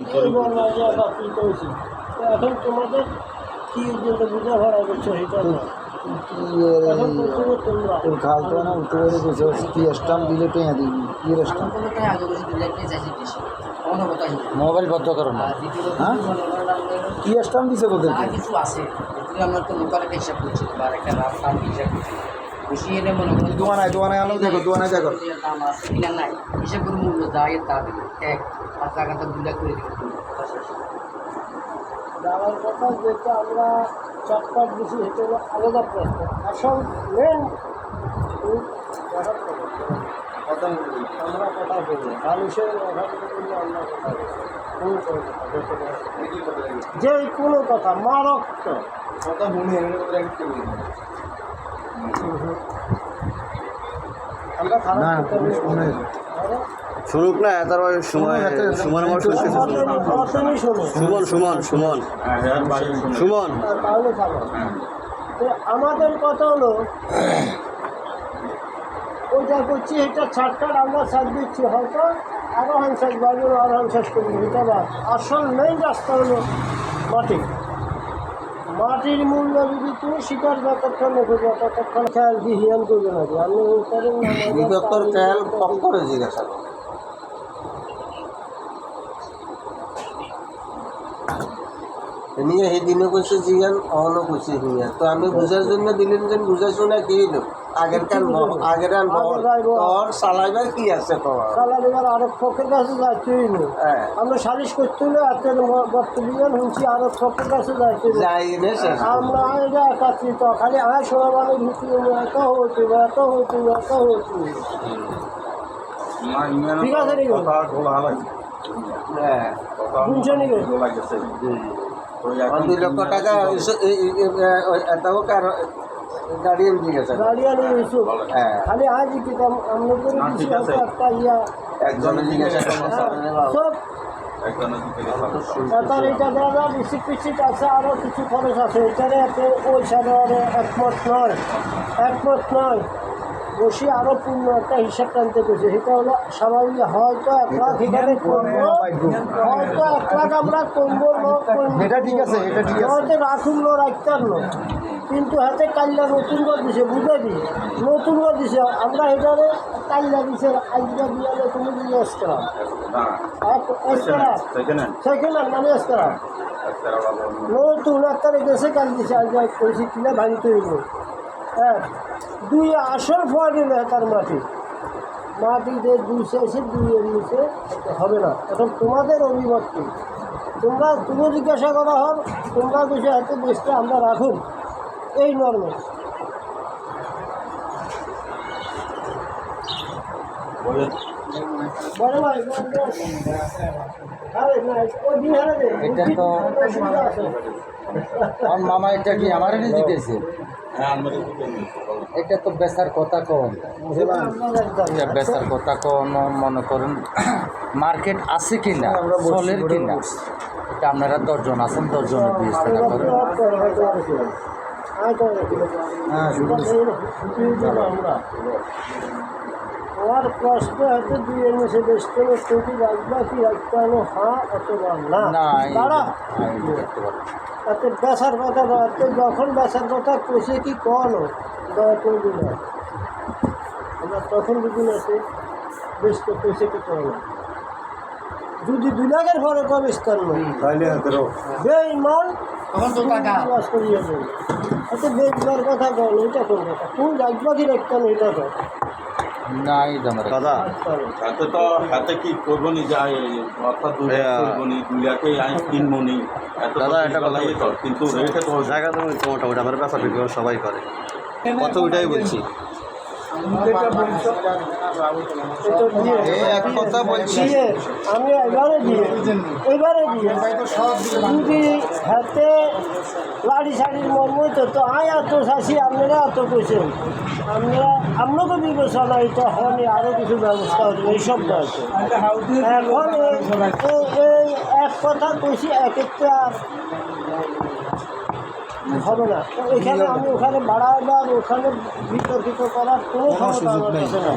এখন তোমাদের কি জন্য বুঝা ভরা করছো এটা না খালতো না উঠে গেছে কি স্টাম্প দিলে টেঁয়া দিবি কি স্টাম্প মোবাইল বন্ধ করো না হ্যাঁ কি স্টাম্প দিছে তোদের কিছু আছে আমরা তো লোকাল একটা হিসাব করছি বা একটা রাস্তার হিসাব করছি বেশি এনে মনে করেন দোয়ানায় আলো দেখো দোয়ানায় দেখো দাম আছে কিনা নাই হিসাব করে মূল্য যায় তা দিবে এক 5 টাকা তো 2 লাখ করে দিবে যাওয়ার কথা যেটা আমরা চটপট বেশি হেঁটে হলো আলাদা প্রশ্ন আসল মেন আমরা কথা বলবো মানুষের অভাবে করলে আমরা কথা বলবো যে কোনো কথা মারাত্মক কথা মনে আমরা খারাপ শুনুক না তারপর সময় সুমন আমার সুমন তাহলে ভালো তো আমাদের কথা হলো ওইটা করছি এটা ছাড়টার আমরা ছাড় দিচ্ছি হয়তো আরও হানসাস বাড়িও আরও হানসাস করি এটা বা আসল মেইন রাস্তা হলো মাটি মাটির মূল্য যদি তুমি শিকার যতক্ষণ খুঁজো ততক্ষণ খেয়াল কি হিয়ান করবে নাকি আমি করেন বিদপ্তর খেয়াল কম করে জিজ্ঞাসা নিয়ে সেই দিনে কৈছে জিগান অহনো কৈছে হিয়া তো আমি বুঝার জন্য দিলেন যেন বুঝাইছো না কি হইলো আগের তোর চালাইবার কি আছে তোর চালাইবার আরো ফকের কাছে যাচ্ছেই না আমরা সালিশ করতে হলে এত বর্তমান শুনছি আরো ফকের কাছে যাচ্ছে আমরা এটা একাত্রিত খালি আয় শোনা মানে ঢুকি এত হচ্ছে ঠিক আছে শুনছে নাকি 2 লক্ষ টাকা এটাও গাড়িয়ান জিজ্ঞাসা খালি আজ কি আমরা করে একটা ইয়া একজনের জিজ্ঞাসা সব তার এটা দেওয়া রিসিট ফিসিট আছে আরও কিছু খরচ আছে এটারে ওই সাথে একমত নয় বসে আরও পূর্ণ একটা হিসাব টানতে পেরেছে সেটা হলো স্বাভাবিক হয়তো 1 লাখ এখানে কমবো হয়তো 1 লাখ আমরা কমবো এটা ঠিক আছে হয়তো রাখুন রাখতে পারলো কিন্তু হাতে কাল্লা নতুন করে দিছে বুঝে দিই নতুন করে দিছে আমরা এটারে কাল্লা দিছে আজকে দিয়ে তুমি দিয়ে এসছিলাম সেকেন্ড মানে এসছিলাম নতুন একটা গেছে কাল দিছে আজ করেছি কিনা ভাঙি তৈরি হ্যাঁ 2 আসল ফোয়া দিল তার মাটি যে 2 এসে 2 এর নিচে হবে না এখন তোমাদের অভিমত কি তুমি জিজ্ঞাসা করা হন তোমরা কিছু হাতে বেশটা আমরা রাখুন এই নর্মে এটা তো আমার মামা এটা কি আমার দিতেছে এটা তো বেচার কথা কম বেচার কথা কম মনে করেন মার্কেট আছে কিনা চলের কিনা এটা আপনারা 10 জন আছেন 10 জনের বিবেচনা করেন আমার প্রশ্ন হয়তো 2 এর নিচে বেচতে তুমি রাখবা কি রাখতে হলো হ্যাঁ অথবা না তারা এত বেচার কথা যখন বেচার কথা কষে কি কলো দয়া করে দিল আমরা তখন যদি আছে বেচতে কষে কি কলো যদি 2 লাখের ঘরে কম স্থান নয় বেঈমান করিয়ে দেবে এত বেচবার কথা কলো এটা কোন কথা কোন রাখবা কি রাখতে হলো এটা তো নাই দাদা হাতে তো হাতে কি করবো নি যায় অর্থাৎ 2 লাখ করবো নি 2 লাখে কিনবো নি দাদা এটা কথা কিন্তু রেটে তো জায়গা তো মোটামুটি আমার বেচা বিক্রি সবাই করে কত ওইটাই বলছি এক কথা বলছি আমি এবারে দিয়ে যদি হাতে লাড়ি শাড়ির মর্মই তো আয় এত শাসি আপনারা এত কইছেন আপনাকে বিবেচনা এটা হয়নি আরও কিছু ব্যবস্থা হচ্ছে এইসব আছে এখন এই এক কথা কইছি একটা হবে না এখানে আমি ওখানে বাড়াবার ওখানে বিতর্কিত করার কোনো ক্ষমতা আমার কাছে নেই